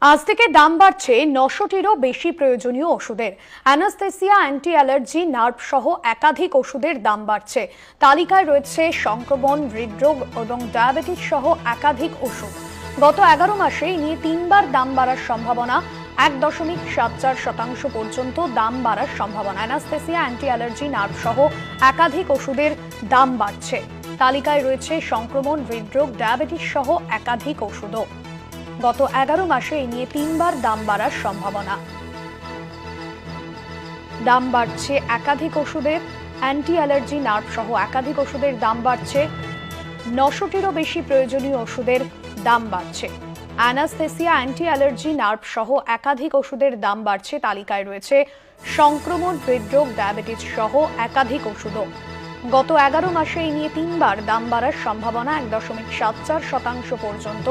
আজ থেকে দাম বাড়ছে ৯০০টিরও বেশি প্রয়োজনীয় ওষুধের। অ্যানাস্থেসিয়া, অ্যান্টি অ্যালার্জি, নার্ভ সহ একাধিক ওষুধের দাম বাড়ছে। তালিকায় রয়েছে সংক্রমণ, হৃদরোগ এবং ডায়াবেটিস সহ একাধিক ওষুধ। গত ১১ মাসে এই নিয়ে তিনবার দাম বাড়ার সম্ভাবনা। ১.৭৪% পর্যন্ত দাম বাড়ার সম্ভাবনা। অ্যানাস্থেসিয়া, অ্যান্টি অ্যালার্জি, নার্ভ সহ একাধিক ওষুধের দাম বাড়ছে। তালিকায় রয়েছে সংক্রমণ, হৃদরোগ, ডায়াবেটিস সহ একাধিক ওষুধও। গত ১১ মাসে এই নিয়ে তিনবার দাম বাড়ার সম্ভাবনা। দাম বাড়ছে একাধিক ওষুধের। অ্যান্টি অ্যালার্জি, নার্ভ সহ একাধিক ওষুধের দাম বাড়ছে। ৯০০টিরও বেশি প্রয়োজনীয় ওষুধের দাম বাড়ছে। অ্যানাস্থেসিয়া, অ্যান্টি অ্যালার্জি, নার্ভ সহ একাধিক ওষুধের দাম বাড়ছে। তালিকায় রয়েছে সংক্রমণ, হৃদরোগ, ডায়াবেটিস সহ একাধিক ওষুধও। গত ১১ মাসে এই নিয়ে তিনবার দাম বাড়ার সম্ভাবনা। ১.৭৪% পর্যন্ত